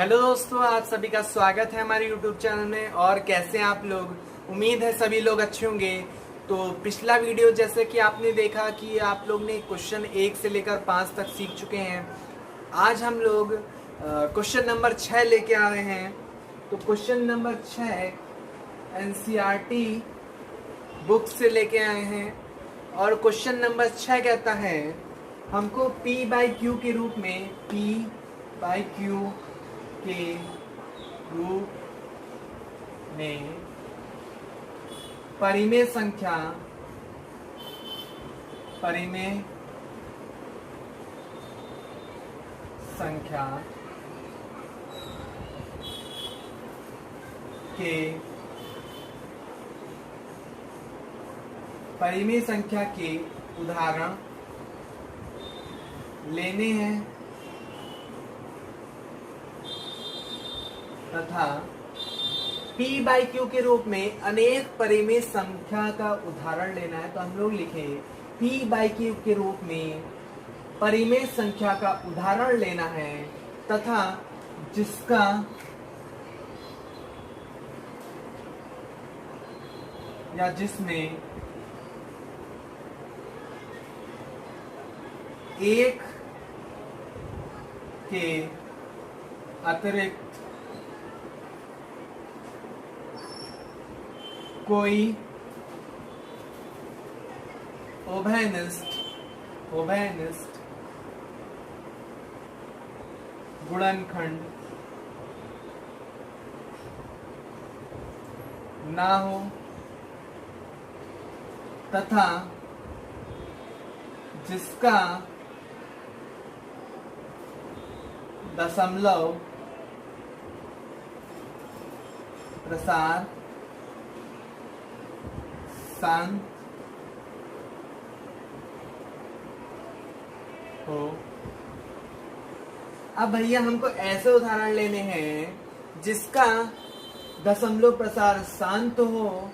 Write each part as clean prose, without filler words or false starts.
Hello दोस्तों, आप सभी का स्वागत है हमारे YouTube चैनल में। और कैसे हैं आप लोग? उम्मीद है सभी लोग अच्छे होंगे। तो पिछला वीडियो जैसे कि आपने देखा कि आप लोग ने क्वेश्चन 1 से लेकर 5 तक सीख चुके हैं। आज हम लोग क्वेश्चन नंबर 6 लेके आ रहे हैं। तो क्वेश्चन नंबर 6 NCERT बुक से लेके आए हैं। और क्वेश्चन नंबर 6 कहता है हमको P/Q के रूप में P/Q के रूप में परिमेय संख्या के उदाहरण लेने हैं तथा P/Q के रूप में अनेक परिमेय संख्या का उदाहरण लेना है। तो हम लोग लिखें P/Q के रूप में परिमेय संख्या का उदाहरण लेना है तथा जिसका या जिसमें एक के अतिरिक्त कोई उभयनिष्ठ गुणनखंड ना हो तथा जिसका दशमलव प्रसार शांत हो। अब भैया हमको ऐसे उदाहरण लेने हैं जिसका दशमलव प्रसार शांत हो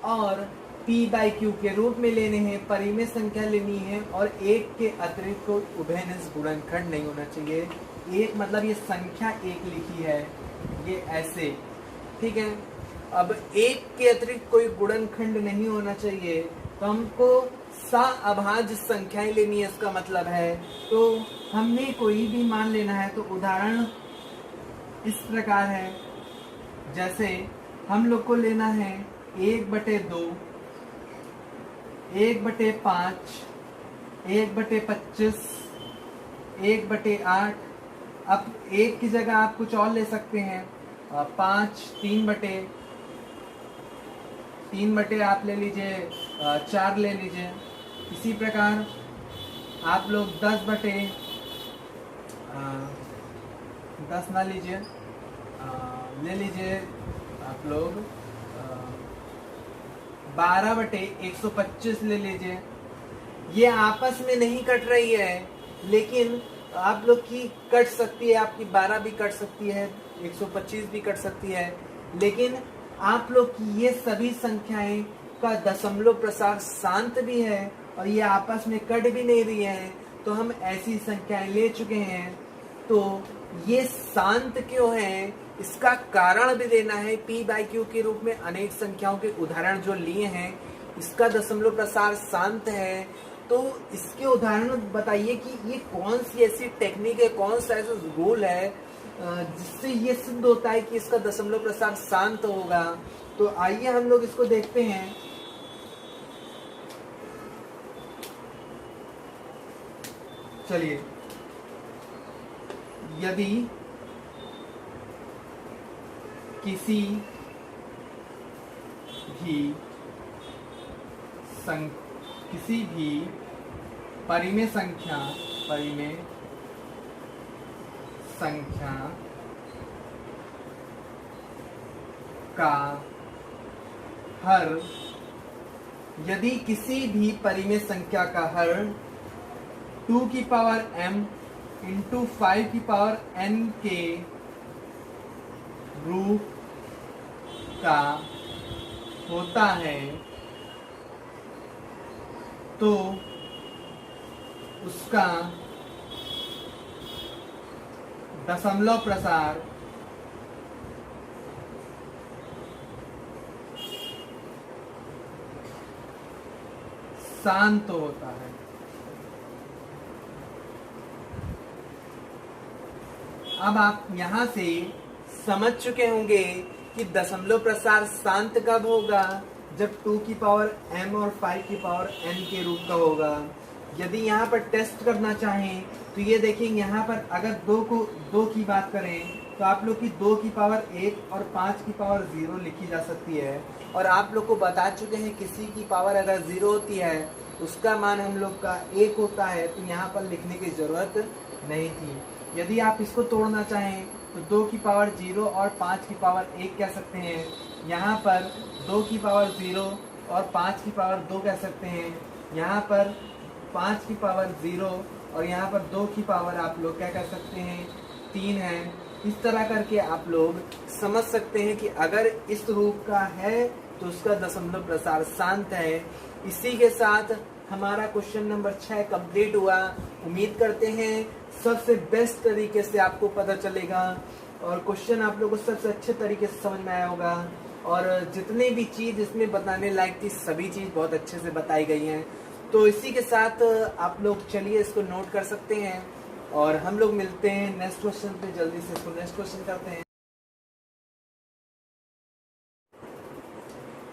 और P/Q के रूप में लेने हैं, परिमेय संख्या लेनी है और एक के अतिरिक्त कोई उभयनिष्ठ गुणनखंड नहीं होना चाहिए। एक मतलब ये संख्या एक लिखी है, ये ऐसे, ठीक है। अब एक के अतिरिक्त कोई गुणनखंड नहीं होना चाहिए, तो हमको सअभाज्य संख्याएं लेनी है, इसका मतलब है। तो हमने कोई भी मान लेना है। तो उदाहरण इस प्रकार है, जैसे हम लोग को लेना है 1/2, 1/5, 1/25, 1/8। अब एक की जगह आप कुछ और ले सकते हैं, 5, 3/3 आप ले लीजिए, 4 ले लीजिए। इसी प्रकार आप लोग 10 ना लीजिए, ले लीजिए आप लोग 12/125 ले लीजिए। ये आपस में नहीं कट रही है, लेकिन आप लोग की कट सकती है, आपकी 12 भी कट सकती है, 125 भी कट सकती है, लेकिन आप लोग की ये सभी संख्याएं का दशमलव प्रसार शांत भी है और ये आपस में कट भी नहीं रही है। तो हम ऐसी संख्याएं ले चुके हैं। तो ये शांत क्यों है, इसका कारण भी देना है। P/Q के रूप में अनेक संख्याओं के उदाहरण जो लिए हैं, इसका दशमलव प्रसार शांत है। तो इसके उदाहरण बताइए कि ये कौन सी ऐसी टेक्निक है, कौन सा ऐसा रूल है जिससे ये सिद्ध होता है कि इसका दशमलव प्रसार शांत होगा। तो आइए हम लोग इसको देखते हैं। चलिए, यदि किसी भी परिमेय संख्या का हर, यदि किसी भी परिमेय संख्या का हर 2m × 5n के रूप का होता है, तो उसका दशमलव प्रसार शांत होता है। अब आप यहां से समझ चुके होंगे कि दशमलव प्रसार शांत कब होगा, जब 2 की पावर m और 5 की पावर n के रूप का होगा। यदि यहाँ पर टेस्ट करना चाहें तो ये देखेंगे, यहाँ पर अगर 2 की बात करें तो आप लोग की 2 की पावर 1 और 5 की पावर 0 लिखी जा सकती है। और आप लोग को बता चुके हैं किसी की पावर अगर 0 होती है उसका मान हम लोग का 1 होता है, तो यहाँ पर लिखने की जरूरत नहीं थी। यदि आप इसको तोड़ना चाहें तो 2 की पावर 0 और 5 की पावर 1 कह सकते हैं। यहाँ पर 2 की पावर 0 और 5 की पावर 2 कह सकते हैं। यहाँ पर 5 की पावर 0 और यहाँ पर 2 की पावर आप लोग क्या कह सकते हैं, 3 है। इस तरह करके आप लोग समझ सकते हैं कि अगर इस रूप का है तो उसका दशमलव प्रसार शांत है। इसी के साथ हमारा क्वेश्चन नंबर 6 कंप्लीट हुआ। उम्मीद करते हैं सबसे बेस्ट तरीके से आपको पता चलेगा और क्वेश्चन आप लोगों को सबसे अच्छे तरीके से समझ में आया होगा। और जितनी भी चीज़ इसमें बताने लायक थी सभी चीज़ बहुत अच्छे से बताई गई हैं। तो इसी के साथ आप लोग चलिए इसको नोट कर सकते हैं और हम लोग मिलते हैं नेक्स्ट क्वेश्चन पे। जल्दी से इसको नेक्स्ट क्वेश्चन करते हैं।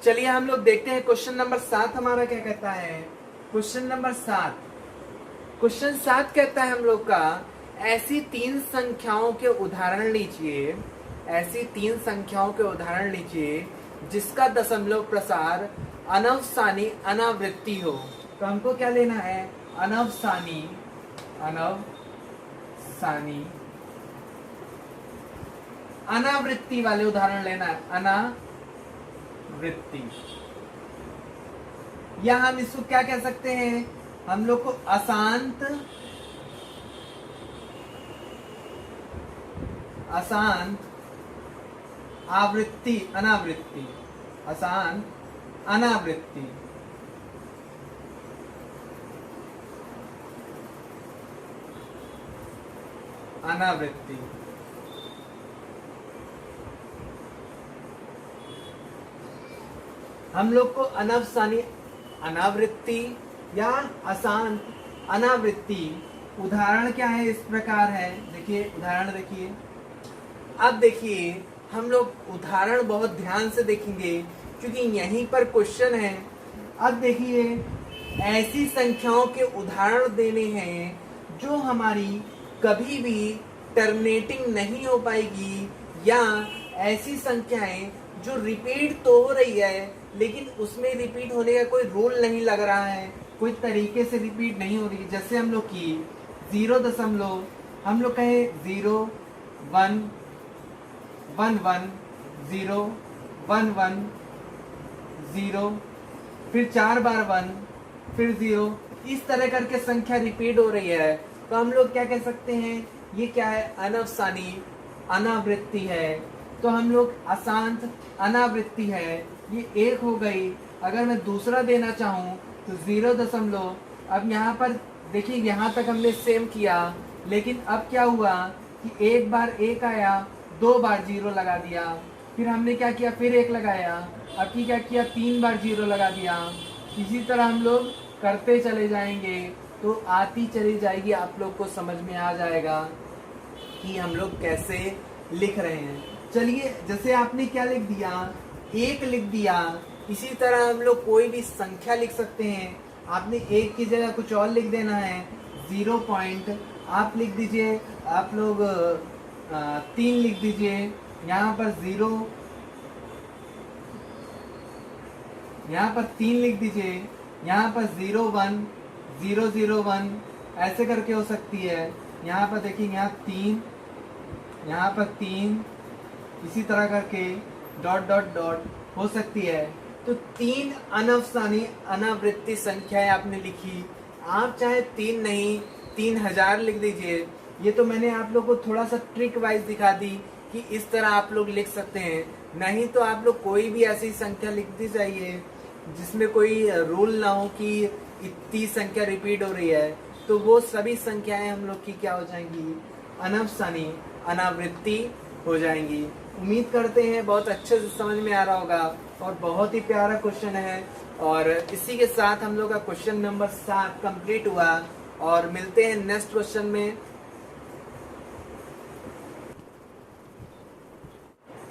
चलिए हम लोग देखते हैं क्वेश्चन नंबर 7 हमारा क्या कहता है। क्वेश्चन नंबर 7, क्वेश्चन 7 कहता है हम लोग का, ऐसी 3 संख्याओं के उदाहरण लीजिए, ऐसी 3 संख्याओं के उदाहरण लीजिए जिसका दशमलव प्रसार अनवसानी अनावृत्ति हो। तो हमको क्या लेना है, अनवसानी अनावृत्ति वाले उदाहरण लेना है, अनावृत्ति। या हम इसको क्या कह सकते हैं, हम लोग को अशांत आवृत्ति, अनावृत्ति, अशांत अनावृत्ति। अनावृत्ति हम लोग को अनवसानी अनावृत्ति या अशांत अनावृत्ति उदाहरण क्या है, इस प्रकार है। देखिए उदाहरण देखिए। अब देखिए हम लोग उदाहरण बहुत ध्यान से देखेंगे क्योंकि यहीं पर क्वेश्चन है। अब देखिए ऐसी संख्याओं के उदाहरण देने हैं जो हमारी कभी भी टर्मिनेटिंग नहीं हो पाएगी, या ऐसी संख्याएं जो रिपीट तो हो रही है लेकिन उसमें रिपीट होने का कोई रूल नहीं लग रहा है, कोई तरीके से रिपीट नहीं हो रही। जैसे हम लोग की 0 हम लोग कहें 0 1 1 1 0 1 1 0, फिर 4 बार 1 फिर 0, इस तरह करके संख्या रिपीट हो रही है। तो हम लोग क्या कह सकते हैं, ये क्या है, अनवसानी अनावृत्ति है। तो हम लोग अशांत अनावृत्ति है, ये एक हो गई। अगर मैं दूसरा देना चाहूँ तो 0 अब यहाँ पर देखिए यहाँ तक हमने सेम किया, लेकिन अब क्या हुआ कि एक बार 1 आया, 2 बार 0 लगा दिया, फिर हमने क्या किया, फिर 1 लगाया, अब की क्या किया, 3 बार 0 लगा दिया। इसी तरह हम लोग करते चले जाएंगे तो आती चली जाएगी, आप लोग को समझ में आ जाएगा कि हम लोग कैसे लिख रहे हैं। चलिए जैसे आपने क्या लिख दिया, 1 लिख दिया, इसी तरह हम लोग कोई भी संख्या लिख सकते हैं। आपने 1 की जगह कुछ और लिख देना है, 0 पॉइंट आप लिख दीजिए, आप लोग 3 लिख दीजिए, यहाँ पर 0, यहाँ पर 3 लिख दीजिए, यहाँ पर 0 1 0 0 1 ऐसे करके हो सकती है। यहाँ पर देखिए यहाँ 3, यहाँ पर 3, इसी तरह करके डॉट डॉट डॉट हो सकती है। तो 3 अनवसानी अनावृत्ति संख्याएं आपने लिखी। आप चाहे 3 नहीं 3000 लिख दीजिए। ये तो मैंने आप लोग को थोड़ा सा ट्रिक वाइज दिखा दी कि इस तरह आप लोग लिख सकते हैं, नहीं तो आप लोग कोई भी ऐसी संख्या लिखती जाइए जिसमें कोई रूल ना हो कि इतनी संख्या रिपीट हो रही है, तो वो सभी संख्याएं हम लोग की क्या हो जाएंगी, अनवसानी अनावृत्ति हो जाएंगी। उम्मीद करते हैं बहुत अच्छे से समझ में आ रहा होगा और बहुत ही प्यारा क्वेश्चन है। और इसी के साथ हम लोग का क्वेश्चन नंबर 7 कंप्लीट हुआ और मिलते हैं नेक्स्ट क्वेश्चन में।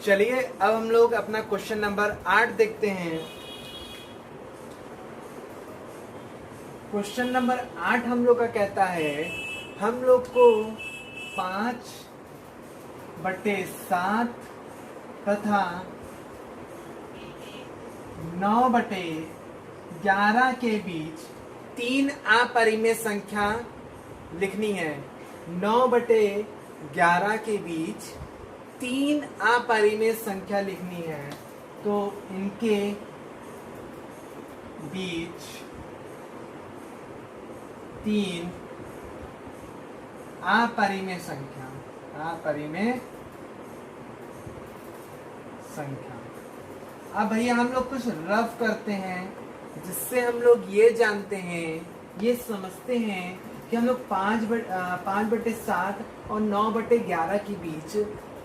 चलिए अब हम लोग अपना क्वेश्चन नंबर 8 देखते हैं। क्वेश्चन नंबर 8 हम लोग का कहता है हम लोग को 5/7 तथा 9/11 के बीच 3 अपरिमेय संख्या लिखनी है। 9/11 के बीच 3 अपरिमेय संख्या लिखनी है। तो इनके बीच 3 अपरिमेय संख्या। अब भैया हम लोग कुछ रफ करते हैं जिससे हम लोग ये जानते हैं, ये समझते हैं कि हम लोग 5/7 और 9/11 के बीच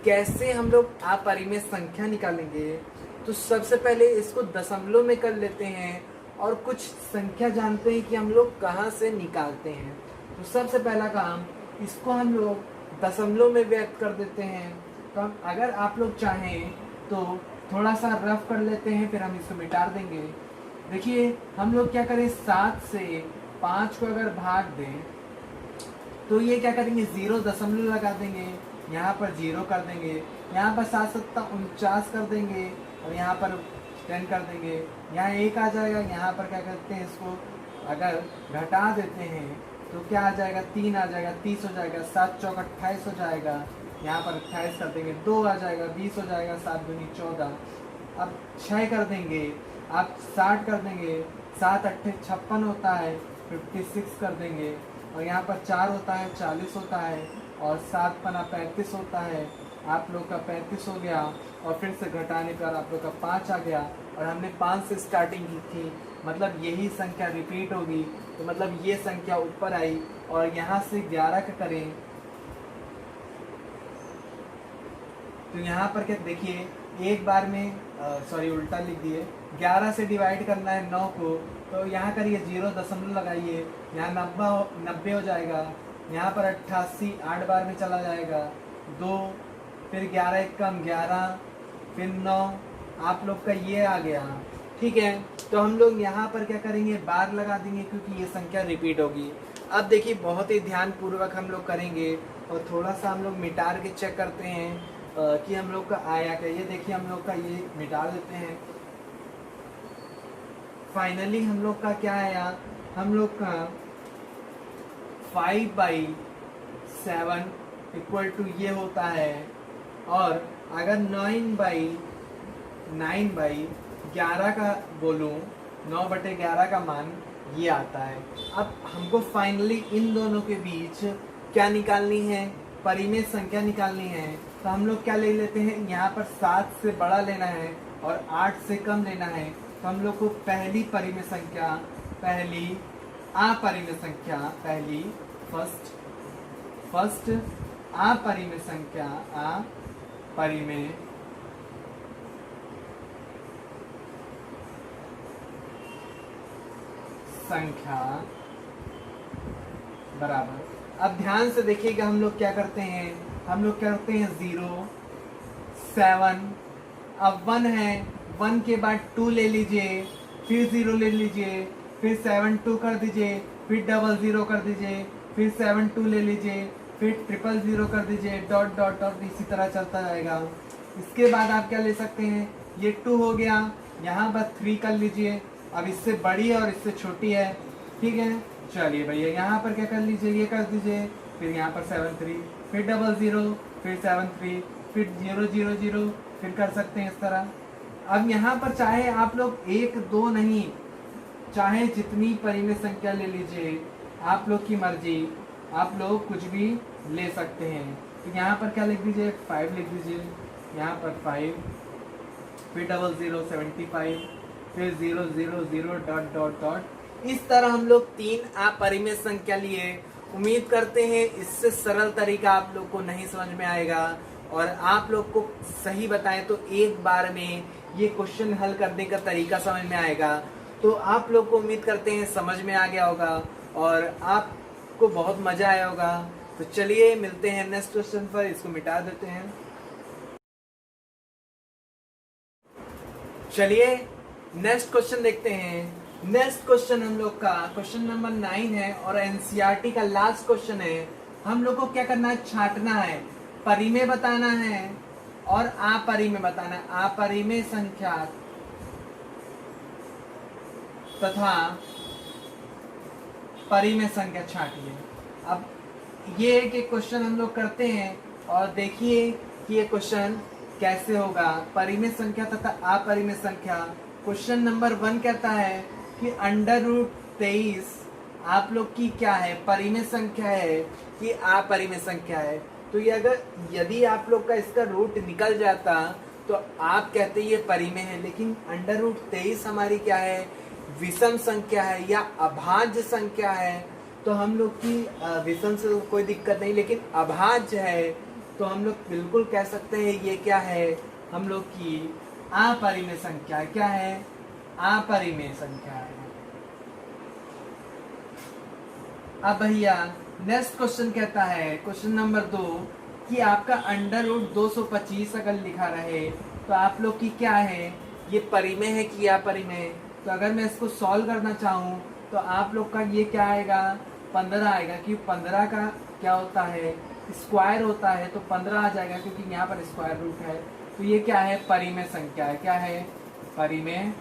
कैसे हम लोग अपरिमेय संख्या निकालेंगे। तो सबसे पहले इसको दशमलव में कर लेते हैं और कुछ संख्या जानते हैं कि हम लोग कहाँ से निकालते हैं। तो सबसे पहला काम, इसको हम लोग दशमलव में व्यक्त कर देते हैं। तो अगर आप लोग चाहें तो थोड़ा सा रफ कर लेते हैं, फिर हम इसको मिटा देंगे। देखिए हम लोग क्या करें, 7 से 5 को अगर भाग दें तो ये क्या करेंगे, 0 दशमलव लगा देंगे, यहाँ पर 0 कर देंगे, यहाँ पर 7 7 49 कर देंगे और यहाँ पर 10 कर देंगे। यहाँ 1 आ जाएगा, यहाँ पर क्या करते हैं, इसको अगर घटा देते हैं तो क्या आ जाएगा, 3 आ जाएगा, 30 हो जाएगा, 7 चौक 28 हो जाएगा, यहाँ पर 28 कर देंगे, 2 आ जाएगा, 20 हो जाएगा, 7 दूनी 14। अब 6 कर देंगे, आप 60 कर देंगे, 7 8 56 होता है, 56 कर देंगे और यहाँ पर 4 होता है, 40 होता है और 7 पना 35 होता है। आप लोग का 35 हो गया और फिर से घटाने पर आप लोग का 5 आ गया और हमने 5 से स्टार्टिंग की थी, मतलब यही संख्या रिपीट होगी। तो मतलब ये संख्या ऊपर आई और यहाँ से 11 का करें तो यहाँ पर क्या देखिए, एक बार में सॉरी उल्टा लिख दिए, 11 से डिवाइड करना है 9 को, तो यहाँ करिए 0 दशमलव लगाइए, यहाँ 90 हो जाएगा, यहाँ पर 88 8 बार में चला जाएगा, 2 फिर 11 एक कम 11 फिर 9, आप लोग का ये आ गया। ठीक है, तो हम लोग यहाँ पर क्या करेंगे, बार लगा देंगे क्योंकि ये संख्या रिपीट होगी। अब देखिए बहुत ही ध्यान पूर्वक हम लोग करेंगे और थोड़ा सा हम लोग मिटार के चेक करते हैं कि हम लोग का आया क्या। ये देखिए हम लोग का ये मिटा देते हैं। फाइनली हम लोग का क्या आया, हम लोग का 5/7 इक्वल टू ये होता है और अगर 9/11 का बोलूं, 9/11 का मान ये आता है। अब हमको फाइनली इन दोनों के बीच क्या निकालनी है, परिमेय संख्या निकालनी है। तो हम लोग क्या ले लेते हैं, यहाँ पर 7 से बड़ा लेना है और 8 से कम लेना है। तो हम लोग को पहली परिमेय संख्या, पहली अपरिमेय संख्या, पहली फर्स्ट अपरिमेय संख्या, अपरिमेय संख्या बराबर। अब ध्यान से देखिएगा हम लोग क्या करते हैं, हम लोग क्या करते हैं 0 7, अब 1 है, 1 के बाद 2 ले लीजिए, फिर 0 ले लीजिए, फिर 7 2 कर दीजिए, फिर 00 कर दीजिए, फिर 7 2 ले लीजिए, फिर 000 कर दीजिए, डॉट डॉट डॉट इसी तरह चलता जाएगा। इसके बाद आप क्या ले सकते हैं, ये 2 हो गया, यहाँ पर 3 कर लीजिए, अब इससे बड़ी है और इससे छोटी है। ठीक है, चलिए भैया यहाँ पर क्या कर लीजिए, ये कर दीजिए, फिर यहाँ पर 7 3, फिर 00, फिर 7 3, फिर 0 0 0, फिर कर सकते हैं इस तरह। अब यहाँ पर चाहे आप लोग 1 2 नहीं, चाहे जितनी परिमेय संख्या ले लीजिए, आप लोग की मर्जी, आप लोग कुछ भी ले सकते हैं। तो यहाँ पर क्या लिख दीजिए, 5 लिख दीजिए, यहाँ पर 5, फिर 00 75, फिर 0 0 0 डॉट डॉट डॉट। इस तरह हम लोग 3 अपरिमेय संख्या लिए। उम्मीद करते हैं इससे सरल तरीका आप लोग को नहीं समझ में आएगा और आप लोग को सही बताएं तो एक बार में ये क्वेश्चन हल करने का तरीका समझ में आएगा। तो आप लोग को उम्मीद करते हैं समझ में आ गया होगा और आपको बहुत मजा आया होगा। तो चलिए मिलते हैं नेक्स्ट क्वेश्चन पर, इसको मिटा देते हैं। चलिए नेक्स्ट क्वेश्चन देखते हैं। नेक्स्ट क्वेश्चन हम लोग का क्वेश्चन नंबर 9 है और एनसीईआरटी का लास्ट क्वेश्चन है। हम लोग को क्या करना है, छांटना है, परिमेय बताना है और अपरिमेय बताना है। अपरिमेय संख्या तथा परिमेय संख्या छांटिए। अब ये एक एक क्वेश्चन हम लोग करते हैं और देखिए कि ये क्वेश्चन कैसे होगा। परिमेय संख्या तथा अपरिमेय संख्या। क्वेश्चन नंबर 1 कहता है कि √23 आप लोग की क्या है, परिमेय संख्या है कि अपरिमेय संख्या है। तो ये अगर यदि आप लोग का इसका रूट निकल जाता तो आप कहते ये परिमेय है, लेकिन √23 हमारी क्या है, विषम संख्या है या अभाज्य संख्या है। तो हम लोग की विषम से कोई दिक्कत नहीं, लेकिन अभाज्य है तो हम लोग बिल्कुल कह सकते हैं ये क्या है, हम लोग की अपरिमेय संख्या है। क्या है, अपरिमेय संख्या है। अब भैया नेक्स्ट क्वेश्चन कहता है, क्वेश्चन नंबर 2 कि आपका √225 अगर लिखा रहे तो आप लोग की क्या है, ये परिमेय है कि अपरिमेय। तो अगर मैं इसको सॉल्व करना चाहूँ तो आप लोग का ये क्या आएगा, 15 आएगा, क्योंकि 15 का क्या होता है, स्क्वायर होता है, तो 15 आ जाएगा क्योंकि यहाँ पर स्क्वायर रूट है। तो ये क्या है, परिमेय संख्या है। क्या है, परिमेय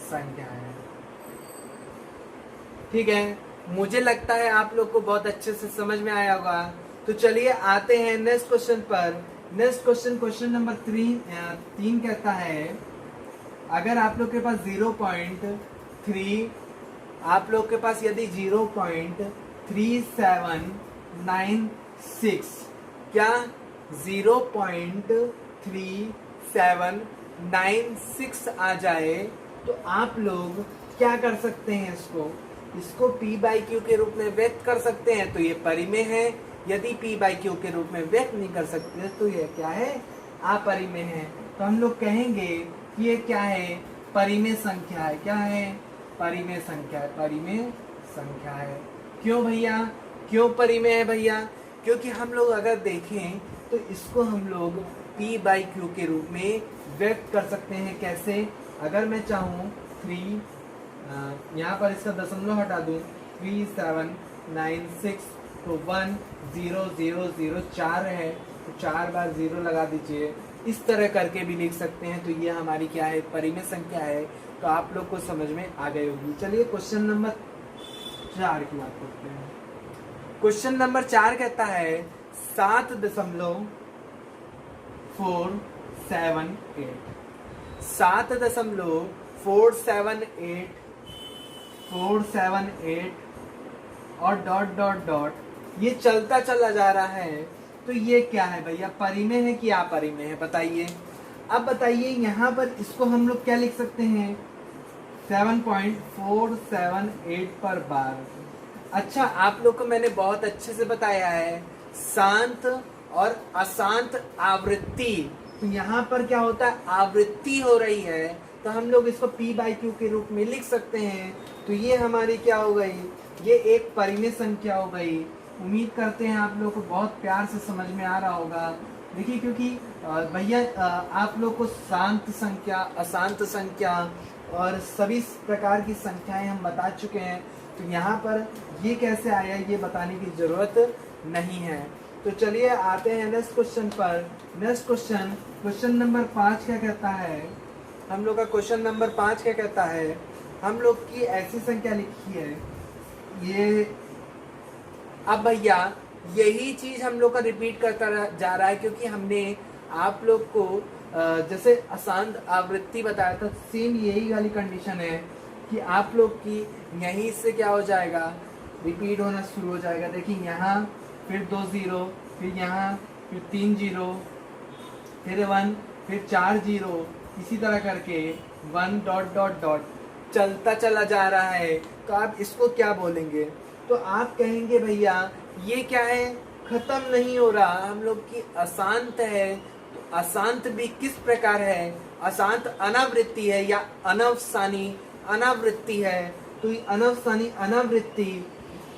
संख्या है। ठीक है, मुझे लगता है आप लोग को बहुत अच्छे से समझ में आया होगा। तो चलिए आते हैं नेक्स्ट क्वेश्चन पर। नेक्स्ट क्वेश्चन, क्वेश्चन नंबर 3 कहता है अगर आप लोग के पास 0.3 आप लोग के पास यदि 0.3796 क्या 0.3796 आ जाए तो आप लोग क्या कर सकते हैं, इसको p/q के रूप में व्यक्त कर सकते हैं। तो ये परिमेय है। यदि p/q के रूप में व्यक्त नहीं कर सकते तो ये क्या है, अपरिमेय है। तो हम लोग कहेंगे कि ये क्या है, परिमेय संख्या है। क्या है, परिमेय संख्या है। परिमेय संख्या है। क्यों भैया, क्यों परिमेय है भैया, क्योंकि हम लोग अगर देखें तो इसको हम लोग p/q के रूप में व्यक्त कर सकते हैं। कैसे, अगर मैं चाहूँ 3 यहाँ पर इसका दशमलव हटा दूं, 3796 तो 10004 है, तो 4 बार 0 लगा दीजिए। इस तरह करके भी लिख सकते हैं। तो ये हमारी क्या है, परिमेय संख्या है। तो आप लोग को समझ में आ गई होगी। चलिए क्वेश्चन नंबर 4 की बात करते हैं। क्वेश्चन नंबर 4 कहता है 7.478 7.478 और डॉट ये चलता चला जा रहा है। तो ये क्या है भैया, परिमेय है कि अपरिमेय है, बताइए। अब बताइए यहाँ पर इसको हम लोग क्या लिख सकते हैं, 7.478 पर बार। अच्छा, आप लोग को मैंने बहुत अच्छे से बताया है शांत और अशांत आवृत्ति। तो यहाँ पर क्या होता है, आवृत्ति हो रही है, तो हम लोग इसको p/q के रूप में लिख सकते हैं। तो ये हमारी क्या हो गई, ये एक परिमेय संख्या हो गई। उम्मीद करते हैं आप लोग को बहुत प्यार से समझ में आ रहा होगा। देखिए, क्योंकि भैया आप लोग को शांत संख्या, अशांत संख्या और सभी प्रकार की संख्याएं हम बता चुके हैं। तो यहाँ पर ये कैसे आया ये बताने की जरूरत नहीं है। तो चलिए आते हैं नेक्स्ट क्वेश्चन पर। नेक्स्ट क्वेश्चन, क्वेश्चन नंबर 5 क्या कहता है, हम लोग का क्वेश्चन नंबर 5 क्या कहता है, हम लोग की ऐसी संख्या लिखी है ये। अब भैया यही चीज हम लोग का रिपीट करता जा रहा है, क्योंकि हमने आप लोग को जैसे अशांत आवृत्ति बताया था, सेम यही वाली कंडीशन है कि आप लोग की यहीं से क्या हो जाएगा, रिपीट होना शुरू हो जाएगा। देखिए यहाँ फिर 2 0, फिर यहाँ फिर 3 0, फिर 1, फिर 4 0, इसी तरह करके 1 ... चलता चला जा रहा है। तो आप इसको क्या बोलेंगे, तो आप कहेंगे भैया ये क्या है, खत्म नहीं हो रहा, हम लोग की अशांत है। तो अशांत भी किस प्रकार है? अशांत अनावृत्ति है या अनवसानी अनावृत्ति है। तो ये अनवसानी अनावृत्ति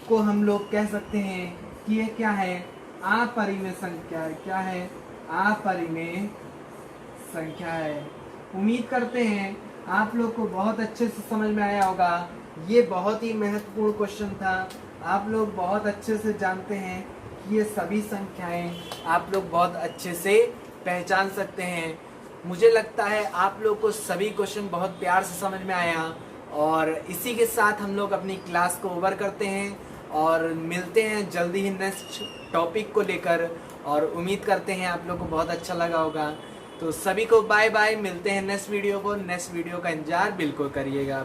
को हम लोग कह सकते हैं कि ये क्या है? अपरिमेय संख्या है। क्या है? अपरिमेय संख्या है। उम्मीद करते हैं आप लोग को बहुत अच्छे से समझ में आया होगा। ये बहुत ही महत्वपूर्ण क्वेश्चन था। आप लोग बहुत अच्छे से जानते हैं कि ये सभी संख्याएं आप लोग बहुत अच्छे से पहचान सकते हैं। मुझे लगता है आप लोग को सभी क्वेश्चन बहुत प्यार से समझ में आया, और इसी के साथ हम लोग अपनी क्लास को ओवर करते हैं और मिलते हैं जल्दी ही नेक्स्ट टॉपिक को लेकर। और उम्मीद करते हैं आप लोग को बहुत अच्छा लगा होगा। तो सभी को बाय बाय, मिलते हैं नेक्स्ट वीडियो को। नेक्स्ट वीडियो का इंतजार बिल्कुल करिएगा।